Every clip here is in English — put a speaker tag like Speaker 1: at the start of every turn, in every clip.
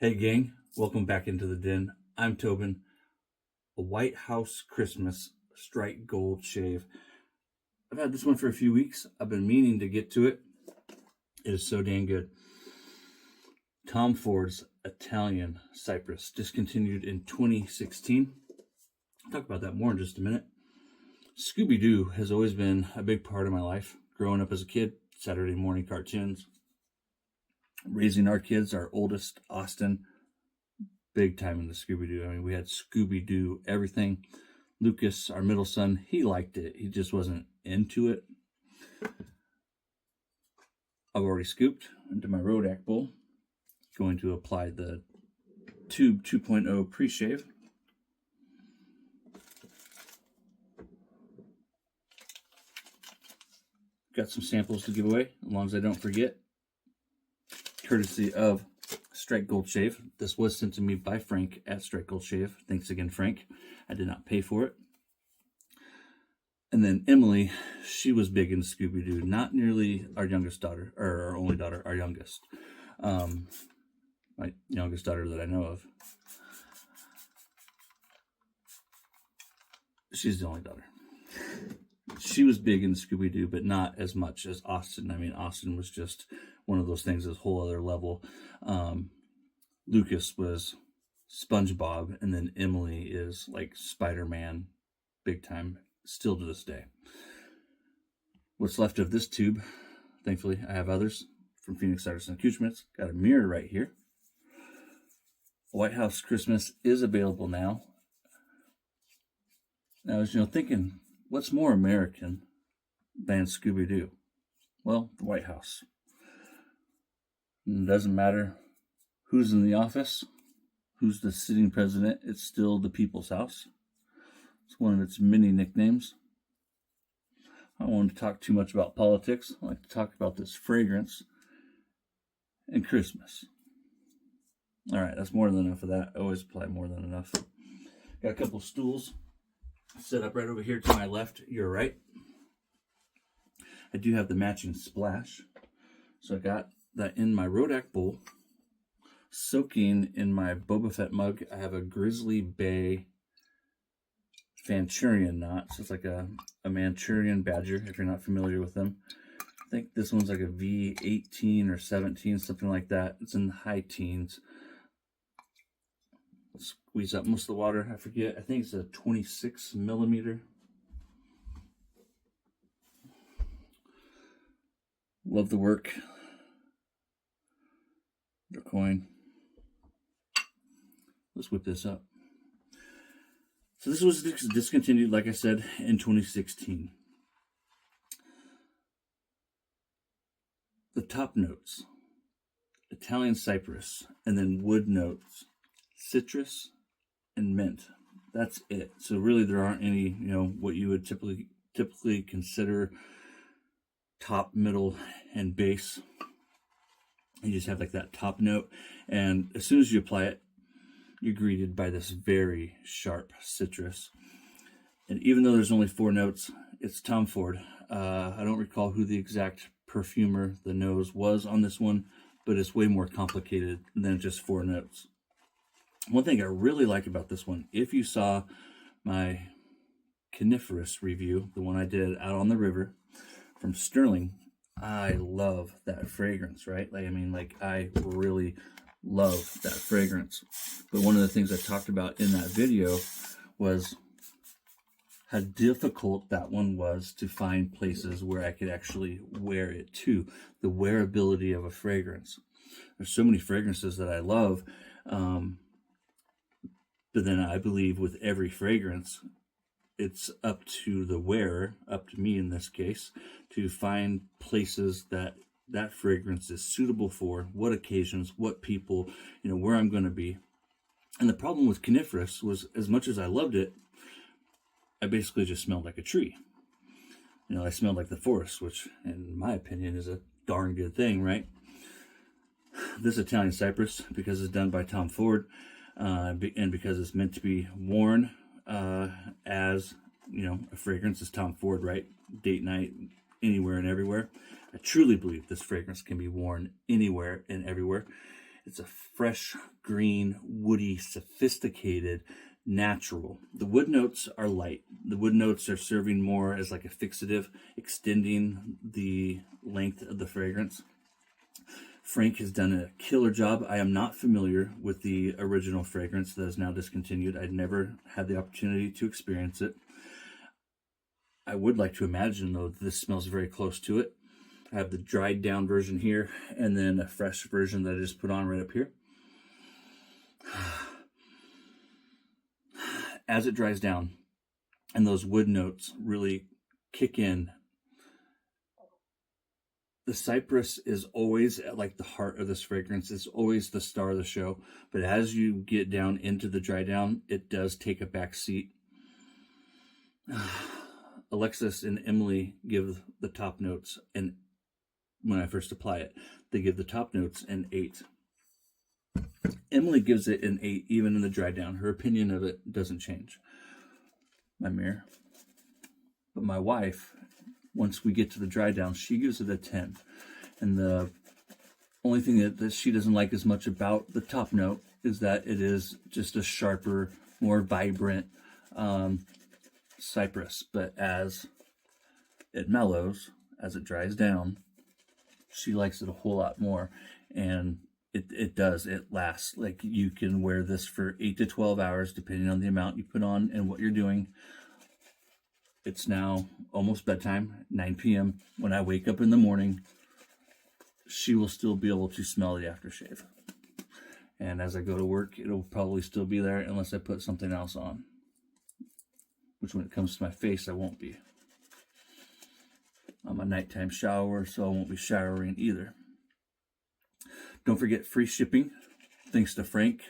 Speaker 1: Hey gang, welcome back into the den. I'm Tobin. A Whitehouse Christmas Strike Gold Shave. I've had this one for a few weeks. I've been meaning to get to it. It is so dang good. Tom Ford's Italian Cypress, discontinued in 2016. I'll talk about that more in just a minute. Scooby-Doo has always been a big part of my life. Growing up as a kid, Saturday morning cartoons. Raising our kids, our oldest, Austin, big time in the Scooby-Doo. I mean, we had Scooby-Doo everything. Lucas, our middle son, he liked it. He just wasn't into it. I've already scooped into my Rodak bowl. Going to apply the Tube 2.0 pre-shave. Got some samples to give away, as long as I don't forget. Courtesy of Strike Gold Shave. This was sent to me by Frank at Strike Gold Shave. Thanks again, Frank. I did not pay for it. And then Emily, she was big into Scooby-Doo. Not nearly our youngest daughter, or our only daughter, our youngest. My youngest daughter that I know of. She's the only daughter. She was big in Scooby-Doo, but not as much as Austin. I mean, Austin was just one of those things, this whole other level. Lucas was SpongeBob, and then Emily is like Spider-Man, big time, still to this day. What's left of this tube, thankfully, I have others from Phoenix Artisan Accoutrements. Got a mirror right here. Whitehouse Christmas is available now. Now, I was thinking, what's more American than Scooby-Doo? Well, the White House. It doesn't matter who's in the office, who's the sitting president, it's still the people's house. It's one of its many nicknames. I don't want to talk too much about politics. I like to talk about this fragrance and Christmas. All right, that's more than enough of that. I always apply more than enough. Got a couple stools set up right over here to my left, your right. I do have the matching splash. So I got that in my Rodak bowl. Soaking in my Boba Fett mug, I have a Grizzly Bay Manchurian knot. So it's like a Manchurian badger, if you're not familiar with them. I think this one's like a V18 or 17, something like that. It's in the high teens. Squeeze up most of the water. I forget. I think it's a 26 millimeter. Love the work. The coin. Let's whip this up. So this was discontinued, like I said, in 2016. The top notes: Italian cypress, and then wood notes, citrus, and mint. That's it. So really there aren't any, what you would typically consider top, middle, and base. You just have like that top note, and as soon as you apply it, you're greeted by this very sharp citrus. And even though there's only 4 notes, it's Tom Ford. I don't recall who the exact perfumer the nose was on this one, but it's way more complicated than just 4 notes. One thing I really like about this one, if you saw my coniferous review, the one I did out on the river from Sterling, I love that fragrance, right? I really love that fragrance. But one of the things I talked about in that video was how difficult that one was to find places where I could actually wear it to. The wearability of a fragrance. There's so many fragrances that I love, but then I believe with every fragrance, it's up to the wearer, up to me in this case, to find places that fragrance is suitable for, what occasions, what people, where I'm going to be. And the problem with coniferous was, as much as I loved it, I basically just smelled like a tree. I smelled like the forest, which in my opinion is a darn good thing, right? This Italian cypress, because it's done by Tom Ford, and because it's meant to be worn as, a fragrance is Tom Ford, right? Date night, anywhere and everywhere. I truly believe this fragrance can be worn anywhere and everywhere. It's a fresh, green, woody, sophisticated, natural. The wood notes are light. The wood notes are serving more as like a fixative, extending the length of the fragrance. Frank has done a killer job. I am not familiar with the original fragrance that is now discontinued. I'd never had the opportunity to experience it. I would like to imagine, though, this smells very close to it. I have the dried down version here, and then a fresh version that I just put on right up here. As it dries down and those wood notes really kick in, the cypress is always at like the heart of this fragrance. It's always the star of the show. But as you get down into the dry down, it does take a back seat. Alexis and Emily give the top notes, and when I first apply it, they give the top notes an 8. Emily gives it an 8 even in the dry down. Her opinion of it doesn't change. My mirror. But my wife, once we get to the dry down, she gives it a 10. And the only thing that she doesn't like as much about the top note is that it is just a sharper, more vibrant cypress. But as it mellows, as it dries down, she likes it a whole lot more. And it lasts. Like, you can wear this for 8 to 12 hours, depending on the amount you put on and what you're doing. It's now almost bedtime, 9 p.m. When I wake up in the morning, she will still be able to smell the aftershave. And as I go to work, it'll probably still be there unless I put something else on. Which, when it comes to my face, I won't be. I'm a nighttime shower, so I won't be showering either. Don't forget free shipping. Thanks to Frank.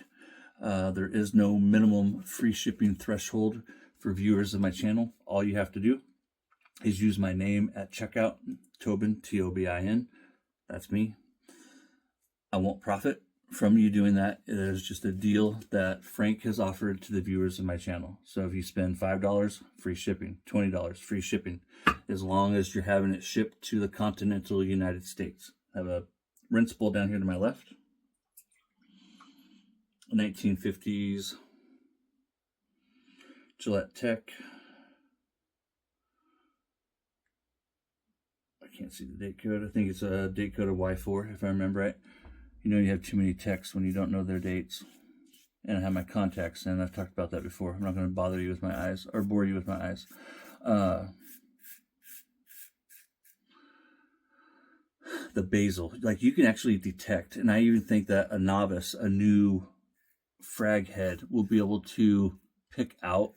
Speaker 1: There is no minimum free shipping threshold for viewers of my channel. All you have to do is use my name at checkout, Tobin, Tobin. That's me. I won't profit from you doing that. It is just a deal that Frank has offered to the viewers of my channel. So if you spend $5, free shipping, $20, free shipping, as long as you're having it shipped to the continental United States. I have a rinse bowl down here to my left. 1950s Gillette Tech. I can't see the date code. I think it's a date code of Y4, if I remember right. You know, you have too many techs when you don't know their dates. And I have my contacts, and I've talked about that before. I'm not going to bother you with my eyes or bore you with my eyes. The basil, like, you can actually detect, and I even think that a novice, a new frag head, will be able to pick out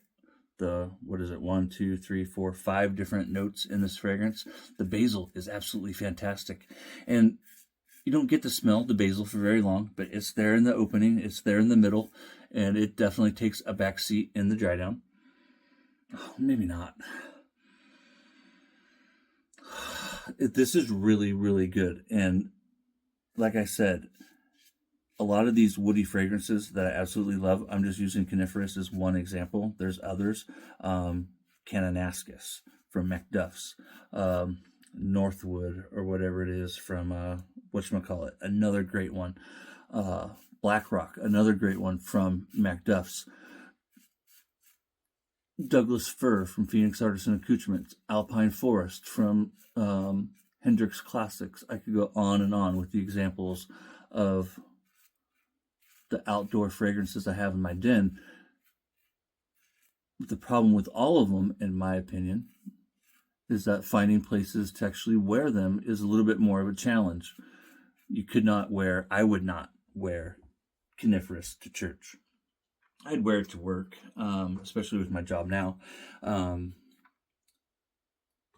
Speaker 1: the, 1, 2, 3, 4, 5 different notes in this fragrance. The basil is absolutely fantastic. And you don't get to smell the basil for very long, but it's there in the opening, it's there in the middle, and it definitely takes a back seat in the dry down. Oh, maybe not. This is really, really good. And like I said, a lot of these woody fragrances that I absolutely love, I'm just using coniferous as one example. There's others. Cananascus from Macduff's. Northwood, or whatever it is, from whatchamacallit, another great one. Blackrock, another great one from Macduff's. Douglas Fir from Phoenix Artisan Accoutrements. Alpine Forest from Hendrix Classics. I could go on and on with the examples of the outdoor fragrances I have in my den. But the problem with all of them, in my opinion, is that finding places to actually wear them is a little bit more of a challenge. I would not wear coniferous to church. I'd wear it to work, especially with my job now.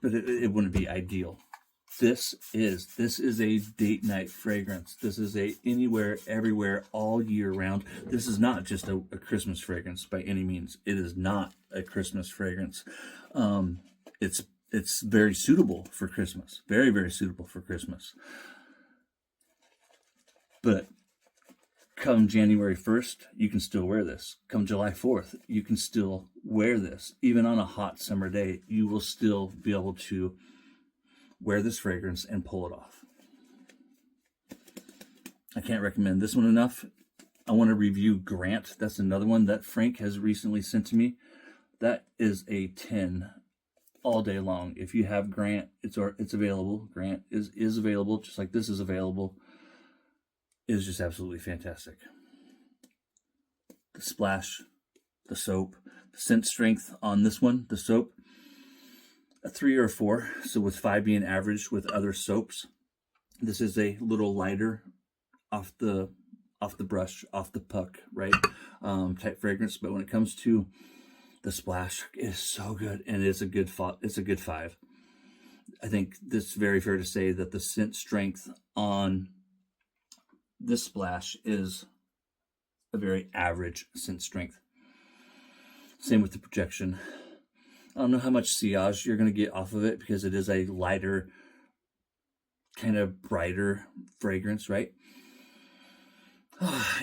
Speaker 1: But it wouldn't be ideal. This is a date night fragrance. This is a anywhere, everywhere, all year round. This is not just a Christmas fragrance by any means. It is not a Christmas fragrance. It's very suitable for Christmas. Very, very suitable for Christmas. But come January 1st, you can still wear this. Come July 4th, you can still wear this. Even on a hot summer day, you will still be able to wear this fragrance and pull it off. I can't recommend this one enough. I want to review Grant. That's another one that Frank has recently sent to me. That is a 10 all day long. If you have Grant, it's available. Grant is available, just like this is available. It is just absolutely fantastic. The splash, the soap, the scent strength on this one, the soap, a 3 or a 4. So with 5 being average with other soaps, this is a little lighter off the brush, off the puck, right? Type fragrance. But when it comes to the splash, it is so good, and it's a good 5. I think it's very fair to say that the scent strength on this splash is a very average scent strength. Same with the projection. I don't know how much sillage you're going to get off of it because it is a lighter, kind of brighter fragrance, right?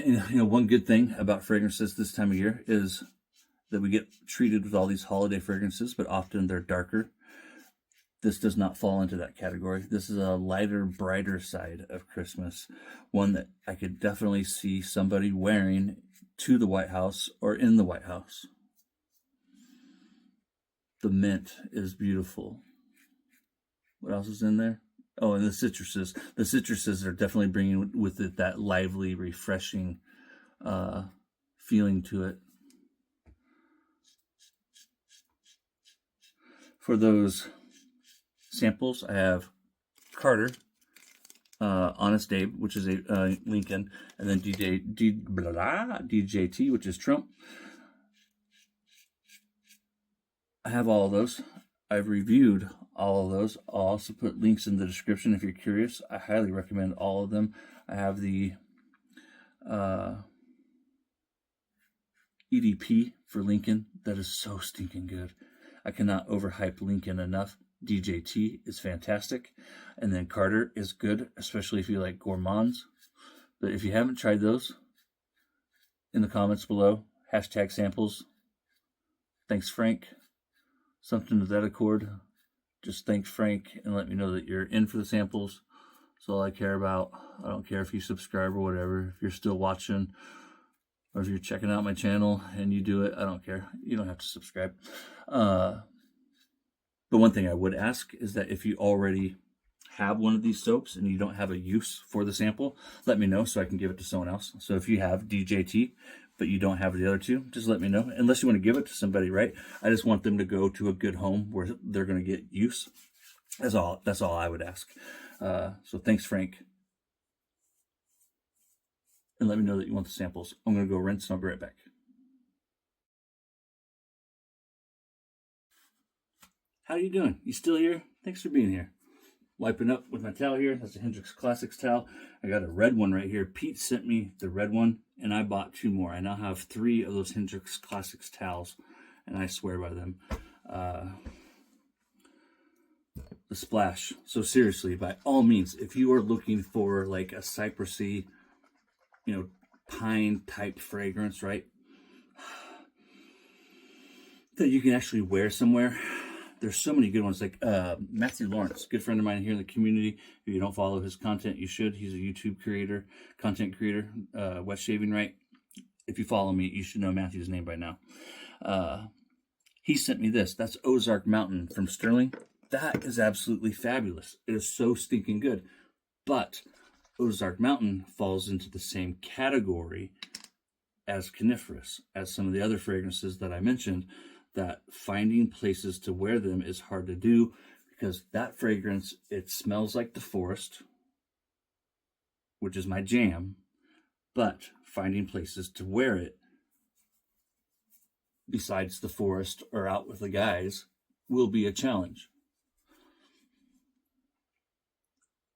Speaker 1: And, one good thing about fragrances this time of year is that we get treated with all these holiday fragrances, but often they're darker. This does not fall into that category. This is a lighter, brighter side of Christmas. One that I could definitely see somebody wearing to the Whitehouse or in the Whitehouse. The mint is beautiful. What else is in there? Oh, and the citruses. The citruses are definitely bringing with it that lively, refreshing feeling to it. For those samples, I have Carter, Honest Abe, which is a Lincoln, and then DJT, which is Trump. I have all of those. I've reviewed all of those. I'll also put links in the description if you're curious. I highly recommend all of them. I have the EDP for Lincoln. That is so stinking good. I cannot overhype Lincoln enough. DJT is fantastic. And then Carter is good, especially if you like gourmands. But if you haven't tried those, in the comments below, #samples. Thanks, Frank. Something to that accord. Just thank Frank and let me know that you're in for the samples. That's all I care about. I don't care if you subscribe or whatever. If you're still watching or if you're checking out my channel and you do it, I don't care. You don't have to subscribe. But one thing I would ask is that if you already have one of these soaps and you don't have a use for the sample, let me know so I can give it to someone else. So if you have DJT, but you don't have the other two, just let me know. Unless you want to give it to somebody, right? I just want them to go to a good home where they're going to get use. That's all I would ask. So thanks, Frank. And let me know that you want the samples. I'm going to go rinse and I'll be right back. How are you doing? You still here? Thanks for being here. Wiping up with my towel here. That's a Hendrix Classics towel. I got a red one right here. Pete sent me the red one, and I bought 2 more. I now have 3 of those Hendrix Classics towels, and I swear by them. The splash. So seriously, by all means, if you are looking for like a cypressy, pine type fragrance, right, that you can actually wear somewhere. There's so many good ones, like Matthew Lawrence, good friend of mine here in the community. If you don't follow his content, you should. He's a YouTube content creator, West Shaving Right. If you follow me, you should know Matthew's name by now. He sent me this. That's Ozark Mountain from Sterling. That is absolutely fabulous. It is so stinking good. But Ozark Mountain falls into the same category as coniferous, as some of the other fragrances that I mentioned, that finding places to wear them is hard to do because that fragrance, it smells like the forest, which is my jam, but finding places to wear it besides the forest or out with the guys will be a challenge.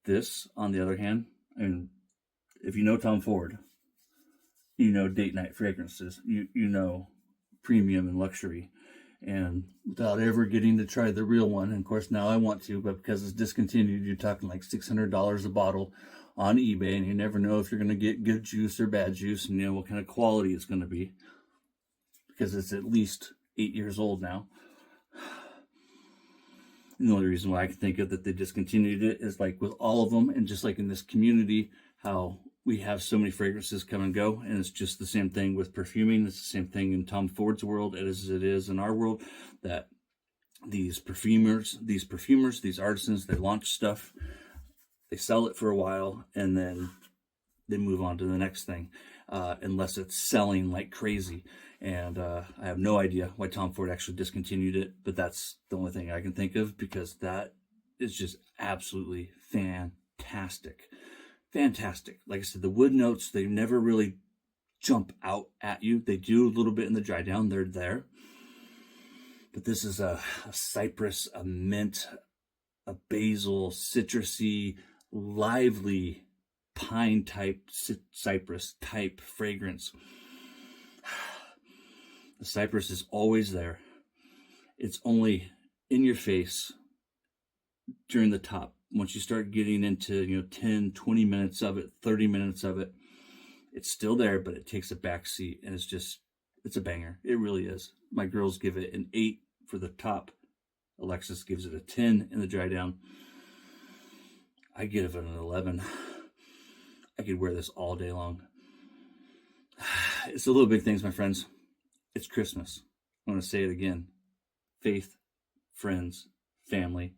Speaker 1: This, on the other hand, and if you know Tom Ford, you know date night fragrances, you know premium and luxury. And without ever getting to try the real one, and of course now I want to, but because it's discontinued, you're talking like $600 a bottle on eBay, and you never know if you're going to get good juice or bad juice, and what kind of quality it's going to be, because it's at least 8 years old now. And the only reason why I can think of that they discontinued it is like with all of them, and just like in this community, how we have so many fragrances come and go, and it's just the same thing with perfuming. It's the same thing in Tom Ford's world as it is in our world, that these perfumers, these artisans, they launch stuff, they sell it for a while, and then they move on to the next thing, unless it's selling like crazy. And I have no idea why Tom Ford actually discontinued it, but that's the only thing I can think of, because that is just absolutely fantastic. Fantastic. Like I said, the wood notes, they never really jump out at you. They do a little bit in the dry down. They're there. But this is a cypress, a mint, a basil, citrusy, lively, pine type, cypress type fragrance. The cypress is always there. It's only in your face during the top. Once you start getting into 10, 20 minutes of it, 30 minutes of it, it's still there, but it takes a back seat, and it's a banger. It really is. My girls give it an 8 for the top. Alexis gives it a 10 in the dry down. I give it an 11. I could wear this all day long. It's the little big things, my friends. It's Christmas. I'm going to say it again. Faith, friends, family,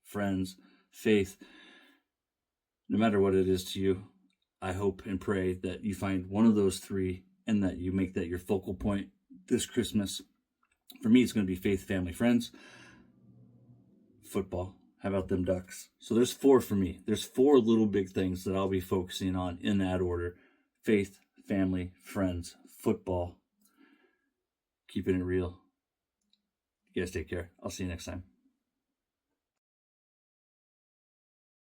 Speaker 1: friends, faith. No matter what it is to you, I hope and pray that you find one of those three and that you make that your focal point this Christmas. For me, it's going to be faith, family, friends, football. How about them Ducks? So there's 4 for me. There's 4 little big things that I'll be focusing on in that order. Faith, family, friends, football. Keeping it real. You guys take care. I'll see you next time.